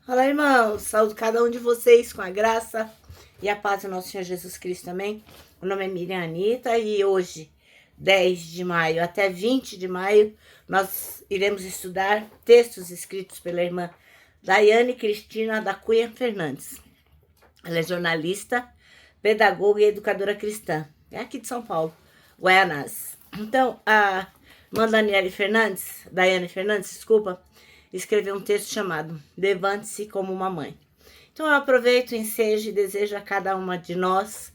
Olá, irmãos. Saúde cada um de vocês com a graça e a paz do nosso Senhor Jesus Cristo também. Meu nome é Miriam Anita e hoje, 10 de maio até 20 de maio, nós iremos estudar textos escritos pela irmã Daiane Cristina da Cunha Fernandes. Ela é jornalista, pedagoga e educadora cristã. É aqui de São Paulo, Guaianás. Então, a irmã Daiane Fernandes, desculpa, escreveu um texto chamado Levante-se como uma mãe. Então eu aproveito, ensejo e desejo a cada uma de nós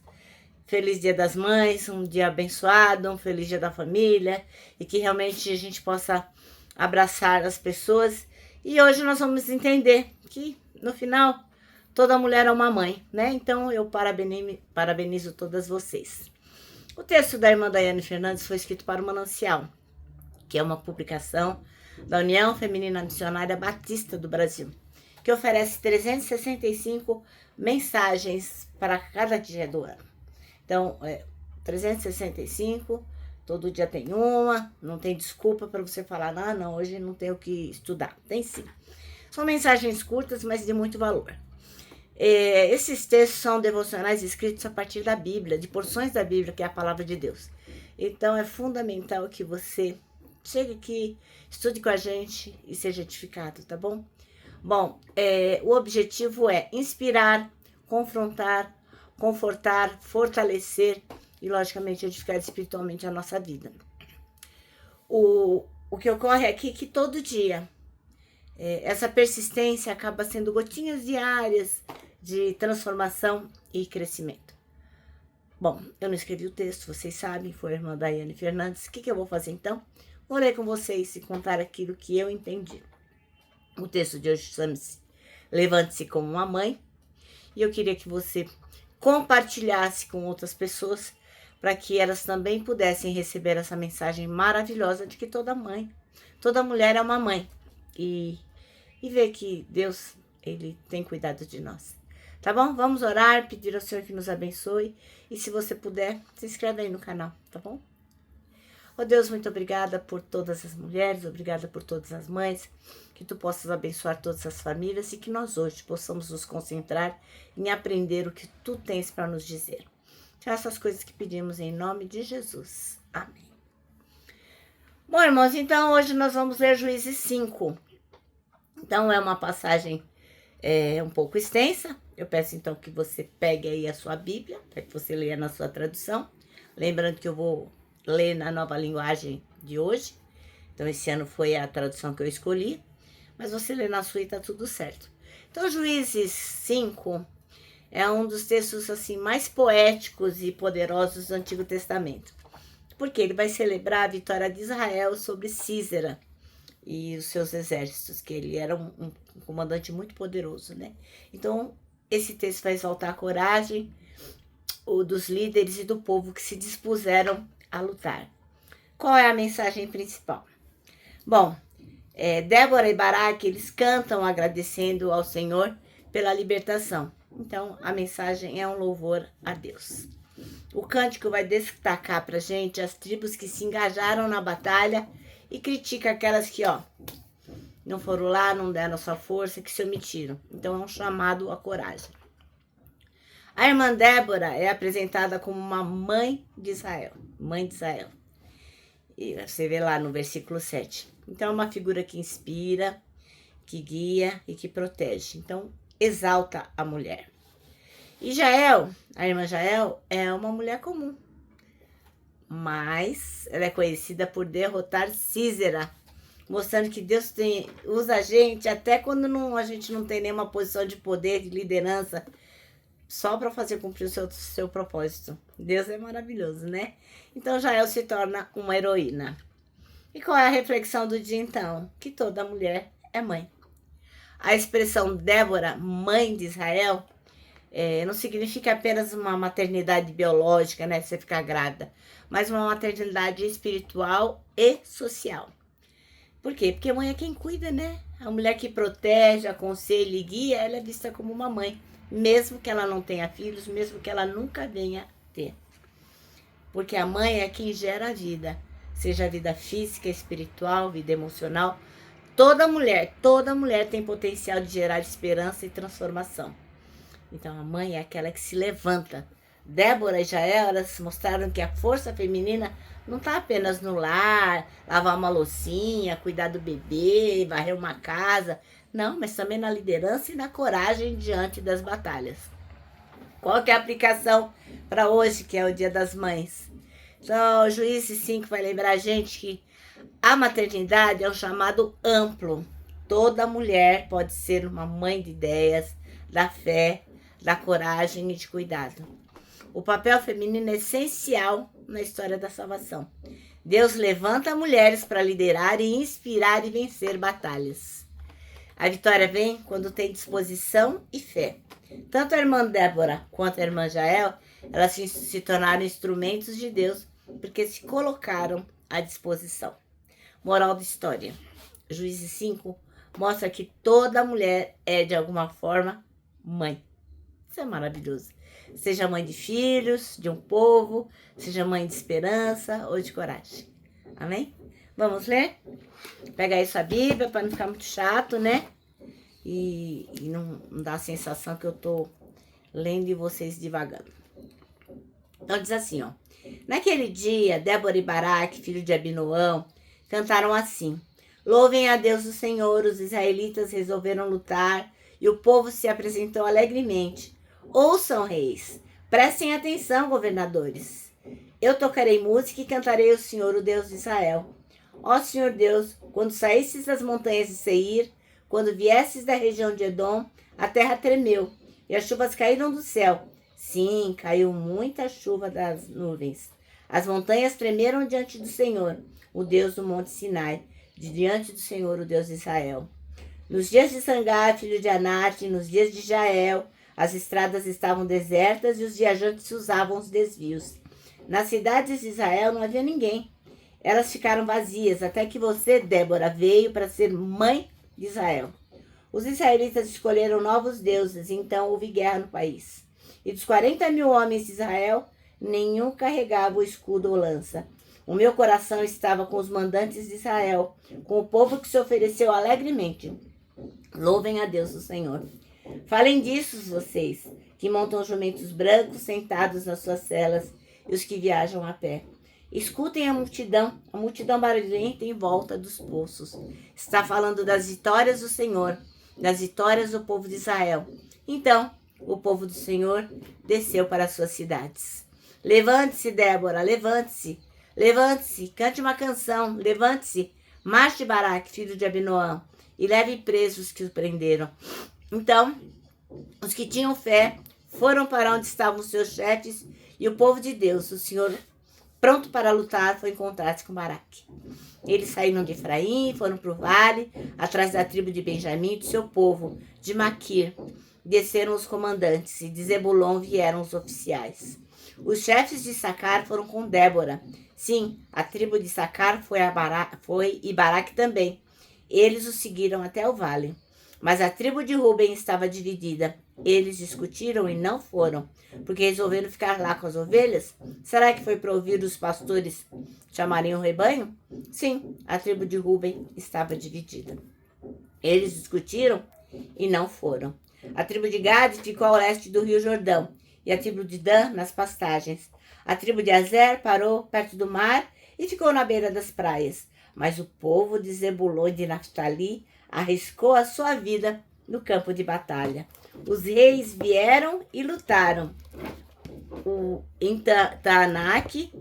feliz Dia das Mães, um dia abençoado, um feliz Dia da Família e que realmente a gente possa abraçar as pessoas. E hoje nós vamos entender que no final toda mulher é uma mãe, né? Então eu parabenizo todas vocês. O texto da irmã Daiane Fernandes foi escrito para o Manancial, que é uma publicação da União Feminina Missionária Batista do Brasil, que oferece 365 mensagens para cada dia do ano. Então, 365, todo dia tem uma, não tem desculpa para você falar, não, hoje não tenho o que estudar. Tem sim. São mensagens curtas, mas de muito valor. Esses textos são devocionais escritos a partir da Bíblia, de porções da Bíblia, que é a palavra de Deus. Então, é fundamental que você chegue aqui, estude com a gente e seja edificado, tá bom? Bom, o objetivo é inspirar, confrontar, confortar, fortalecer e, logicamente, edificar espiritualmente a nossa vida. O que ocorre aqui é que todo dia essa persistência acaba sendo gotinhas diárias de transformação e crescimento. Bom, eu não escrevi o texto, vocês sabem, foi a irmã Daiane Fernandes. O que eu vou fazer então? Vou ler com vocês e contar aquilo que eu entendi. O texto de hoje chama-se Levante-se como uma mãe. E eu queria que você compartilhasse com outras pessoas para que elas também pudessem receber essa mensagem maravilhosa de que toda mãe, toda mulher é uma mãe. E ver que Deus, Ele tem cuidado de nós. Tá bom? Vamos orar, pedir ao Senhor que nos abençoe. E se você puder, se inscreve aí no canal, tá bom? Oh Deus, muito obrigada por todas as mulheres, obrigada por todas as mães, que Tu possas abençoar todas as famílias e que nós hoje possamos nos concentrar em aprender o que Tu tens para nos dizer. São essas coisas que pedimos em nome de Jesus. Amém. Bom, irmãos, então hoje nós vamos ler Juízes 5. Então é uma passagem um pouco extensa. Eu peço então que você pegue aí a sua Bíblia, para que você leia na sua tradução. Lembrando que eu vou ler na nova linguagem de hoje. Então esse ano foi a tradução que eu escolhi. Mas você lê na sua e tá tudo certo. Então Juízes 5 é um dos textos assim mais poéticos e poderosos do Antigo Testamento. Porque ele vai celebrar a vitória de Israel sobre Sísera e os seus exércitos, que ele era um comandante muito poderoso, né? Então, esse texto vai exaltar a coragem dos líderes e do povo que se dispuseram a lutar. Qual é a mensagem principal? Bom, Débora e Baraque, eles cantam agradecendo ao Senhor pela libertação. Então, a mensagem é um louvor a Deus. O cântico vai destacar pra gente as tribos que se engajaram na batalha e critica aquelas que, não foram lá, não deram sua força, que se omitiram. Então, é um chamado à coragem. A irmã Débora é apresentada como uma mãe de Israel. Mãe de Israel. E você vê lá no versículo 7. Então, é uma figura que inspira, que guia e que protege. Então, exalta a mulher. E Jael, a irmã Jael, é uma mulher comum. Mas ela é conhecida por derrotar Sísera, mostrando que Deus usa a gente até quando a gente não tem nenhuma posição de poder, de liderança, só para fazer cumprir o seu propósito. Deus é maravilhoso, né? Então Jael se torna uma heroína. E qual é a reflexão do dia então? Que toda mulher é mãe. A expressão Débora, mãe de Israel, não significa apenas uma maternidade biológica, né? Você ficar grávida, mas uma maternidade espiritual e social. Por quê? Porque mãe é quem cuida, né? A mulher que protege, aconselha e guia, ela é vista como uma mãe, mesmo que ela não tenha filhos, mesmo que ela nunca venha ter. Porque a mãe é quem gera a vida, seja a vida física, espiritual, vida emocional, toda mulher tem potencial de gerar esperança e transformação. Então a mãe é aquela que se levanta. Débora e Jael, elas mostraram que a força feminina não está apenas no lar, lavar uma loucinha, cuidar do bebê, varrer uma casa. Não, mas também na liderança e na coragem diante das batalhas. Qual que é a aplicação para hoje, que é o Dia das Mães? Então, o Juízes 5 vai lembrar a gente que a maternidade é um chamado amplo. Toda mulher pode ser uma mãe de ideias, da fé, da coragem e de cuidado. O papel feminino é essencial na história da salvação. Deus levanta mulheres para liderar e inspirar e vencer batalhas. A vitória vem quando tem disposição e fé. Tanto a irmã Débora quanto a irmã Jael, elas se tornaram instrumentos de Deus porque se colocaram à disposição. Moral da história. Juízes 5 mostra que toda mulher é, de alguma forma, mãe. Isso é maravilhoso. Seja mãe de filhos, de um povo, seja mãe de esperança ou de coragem. Amém? Vamos ler? Pega aí sua Bíblia para não ficar muito chato, né? E não dá a sensação que eu tô lendo e vocês divagando. Então diz assim, ó. Naquele dia, Débora e Baraque, filho de Abinoão, cantaram assim: Louvem a Deus o Senhor, os israelitas resolveram lutar e o povo se apresentou alegremente. Ouçam, reis, prestem atenção, governadores. Eu tocarei música e cantarei ao Senhor, o Deus de Israel. Ó Senhor Deus, quando saísses das montanhas de Seir, quando viesses da região de Edom, a terra tremeu e as chuvas caíram do céu. Sim, caiu muita chuva das nuvens. As montanhas tremeram diante do Senhor, o Deus do monte Sinai, diante do Senhor, o Deus de Israel. Nos dias de Sangar, filho de Anate, nos dias de Jael, as estradas estavam desertas e os viajantes usavam os desvios. Nas cidades de Israel não havia ninguém. Elas ficaram vazias, até que você, Débora, veio para ser mãe de Israel. Os israelitas escolheram novos deuses, e então houve guerra no país. E dos 40.000 homens de Israel, nenhum carregava o escudo ou lança. O meu coração estava com os mandantes de Israel, com o povo que se ofereceu alegremente. Louvem a Deus o Senhor. Falem disso, vocês, que montam jumentos brancos sentados nas suas celas e os que viajam a pé. Escutem a multidão barulhenta em volta dos poços. Está falando das vitórias do Senhor, das vitórias do povo de Israel. Então, o povo do Senhor desceu para as suas cidades. Levante-se, Débora, levante-se. Levante-se, cante uma canção, levante-se. Marche, Baraque, filho de Abinoão, e leve presos os que o prenderam. Então, os que tinham fé foram para onde estavam os seus chefes e o povo de Deus, o Senhor, pronto para lutar, foi encontrar-se com Baraque. Eles saíram de Efraim, foram para o vale, atrás da tribo de Benjamim e do seu povo, de Maquir. Desceram os comandantes e de Zebulon vieram os oficiais. Os chefes de Issacar foram com Débora. Sim, a tribo de Issacar foi e Baraque também. Eles o seguiram até o vale. Mas a tribo de Ruben estava dividida. Eles discutiram e não foram, porque resolveram ficar lá com as ovelhas. Será que foi para ouvir os pastores chamarem o rebanho? Sim, a tribo de Ruben estava dividida. Eles discutiram e não foram. A tribo de Gade ficou ao leste do rio Jordão, e a tribo de Dan nas pastagens. A tribo de Azer parou perto do mar e ficou na beira das praias. Mas o povo de Zebulon e de Naftali arriscou a sua vida no campo de batalha. Os reis vieram e lutaram em Taanaque,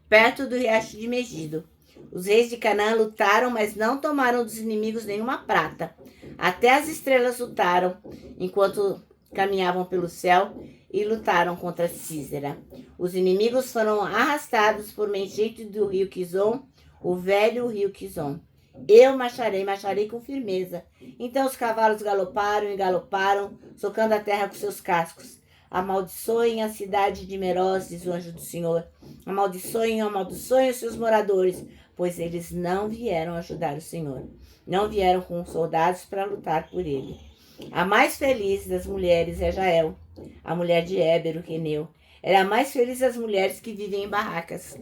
perto do riacho de Megido. Os reis de Canaã lutaram, mas não tomaram dos inimigos nenhuma prata. Até as estrelas lutaram, enquanto caminhavam pelo céu, e lutaram contra Sísera. Os inimigos foram arrastados por uma enchente do rio Quizon, o velho rio Quizon. Eu marcharei com firmeza. Então os cavalos galoparam e galoparam, socando a terra com seus cascos. Amaldiçoem a cidade de Meroz, diz o anjo do Senhor. Amaldiçoem os seus moradores, pois eles não vieram ajudar o Senhor. Não vieram com soldados para lutar por ele. A mais feliz das mulheres é Jael, a mulher de Éber, o queneu. Ela é a mais feliz das mulheres que vivem em barracas.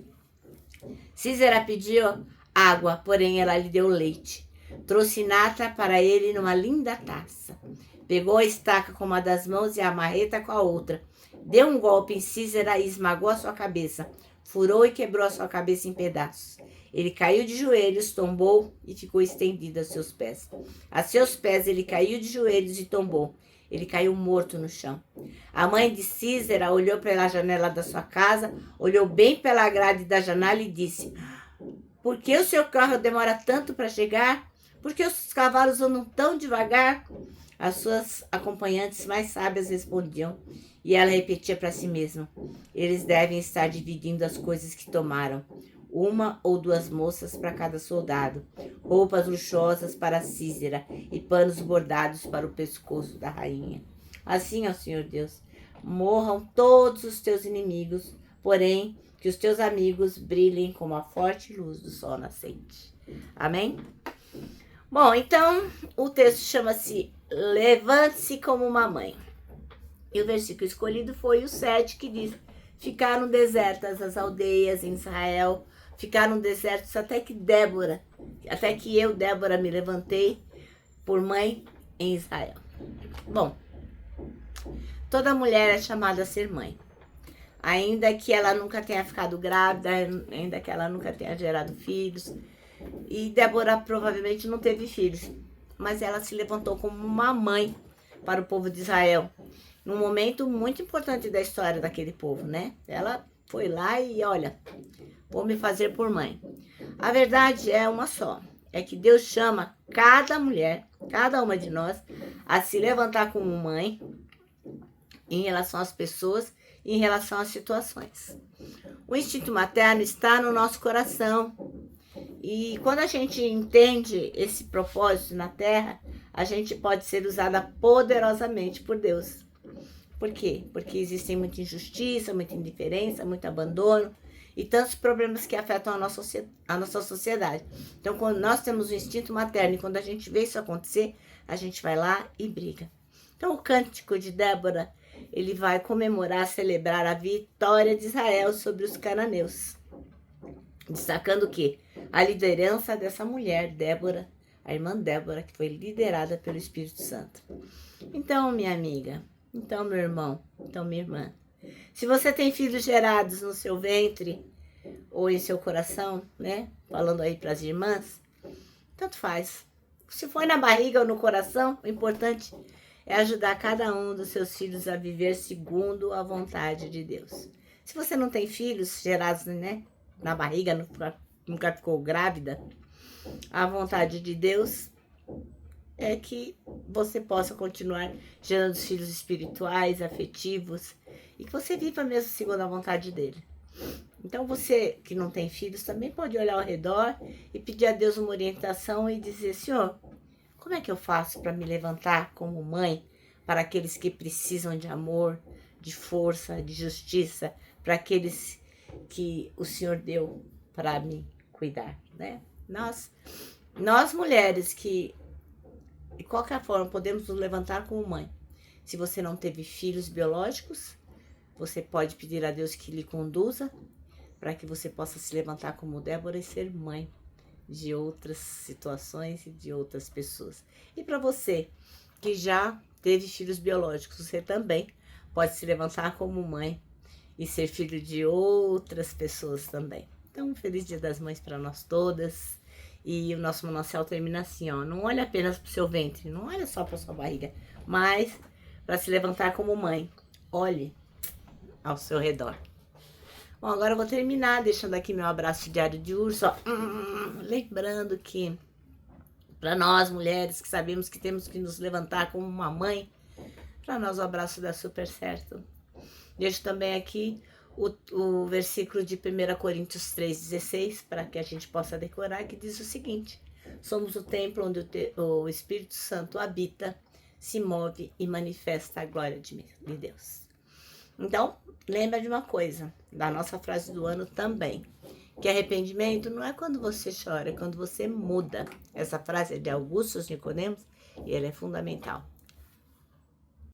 Sísera pediu água, porém ela lhe deu leite. Trouxe nata para ele numa linda taça. Pegou a estaca com uma das mãos e a marreta com a outra. Deu um golpe em Císera e esmagou a sua cabeça. Furou e quebrou a sua cabeça em pedaços. Ele caiu de joelhos, tombou e ficou estendido a seus pés. A seus pés ele caiu de joelhos e tombou. Ele caiu morto no chão. A mãe de Císera olhou pela janela da sua casa, olhou bem pela grade da janela e disse: por que o seu carro demora tanto para chegar? Por que os cavalos andam tão devagar? As suas acompanhantes mais sábias respondiam, e ela repetia para si mesma: eles devem estar dividindo as coisas que tomaram. 1 ou 2 moças para cada soldado, roupas luxuosas para Císera e panos bordados para o pescoço da rainha. Assim, ó Senhor Deus, morram todos os teus inimigos, porém que os teus amigos brilhem como a forte luz do sol nascente. Amém? Bom, então o texto chama-se Levante-se como uma mãe. E o versículo escolhido foi o 7, que diz: ficaram desertas as aldeias em Israel, ficaram desertos até que eu, Débora, me levantei por mãe em Israel. Bom, toda mulher é chamada a ser mãe. Ainda que ela nunca tenha ficado grávida, ainda que ela nunca tenha gerado filhos. E Débora provavelmente não teve filhos, mas ela se levantou como uma mãe para o povo de Israel, num momento muito importante da história daquele povo, né? Ela foi lá e, olha, vou me fazer por mãe. A verdade é uma só, é que Deus chama cada mulher, cada uma de nós, a se levantar como mãe em relação às pessoas e em relação às situações. O instinto materno está no nosso coração. E quando a gente entende esse propósito na Terra, a gente pode ser usada poderosamente por Deus. Por quê? Porque existem muita injustiça, muita indiferença, muito abandono e tantos problemas que afetam a nossa sociedade. Então, quando nós temos o instinto materno e quando a gente vê isso acontecer, a gente vai lá e briga. Então, o cântico de Débora, ele vai comemorar, celebrar a vitória de Israel sobre os cananeus. Destacando o quê? A liderança dessa mulher, Débora, a irmã Débora, que foi liderada pelo Espírito Santo. Então, minha amiga, então, meu irmão, então, minha irmã, se você tem filhos gerados no seu ventre ou em seu coração, né? Falando aí para as irmãs, tanto faz. Se foi na barriga ou no coração, o importante é ajudar cada um dos seus filhos a viver segundo a vontade de Deus. Se você não tem filhos gerados, né, na barriga, nunca ficou grávida, a vontade de Deus é que você possa continuar gerando filhos espirituais, afetivos, e que você viva mesmo segundo a vontade dele. Então você que não tem filhos também pode olhar ao redor e pedir a Deus uma orientação e dizer: Senhor, como é que eu faço para me levantar como mãe para aqueles que precisam de amor, de força, de justiça, para aqueles que o Senhor deu para me cuidar, né? Nós mulheres que, de qualquer forma, podemos nos levantar como mãe. Se você não teve filhos biológicos, você pode pedir a Deus que lhe conduza para que você possa se levantar como Débora e ser mãe de outras situações e de outras pessoas. E para você que já teve filhos biológicos, você também pode se levantar como mãe e ser filho de outras pessoas também. Então, um feliz Dia das Mães para nós todas. E o nosso manancial termina assim, ó: não olhe apenas para o seu ventre, não olhe só para sua barriga, mas para se levantar como mãe, olhe ao seu redor. Bom, agora eu vou terminar deixando aqui meu abraço diário de urso, ó. Lembrando que para nós mulheres que sabemos que temos que nos levantar como uma mãe, para nós o abraço dá super certo. Deixo também aqui o versículo de 1 Coríntios 3,16, para que a gente possa decorar, que diz o seguinte: somos o templo onde o Espírito Santo habita, se move e manifesta a glória de Deus. Então, lembra de uma coisa, da nossa frase do ano também, que arrependimento não é quando você chora, é quando você muda. Essa frase é de Augusto Nicodemos e ela é fundamental.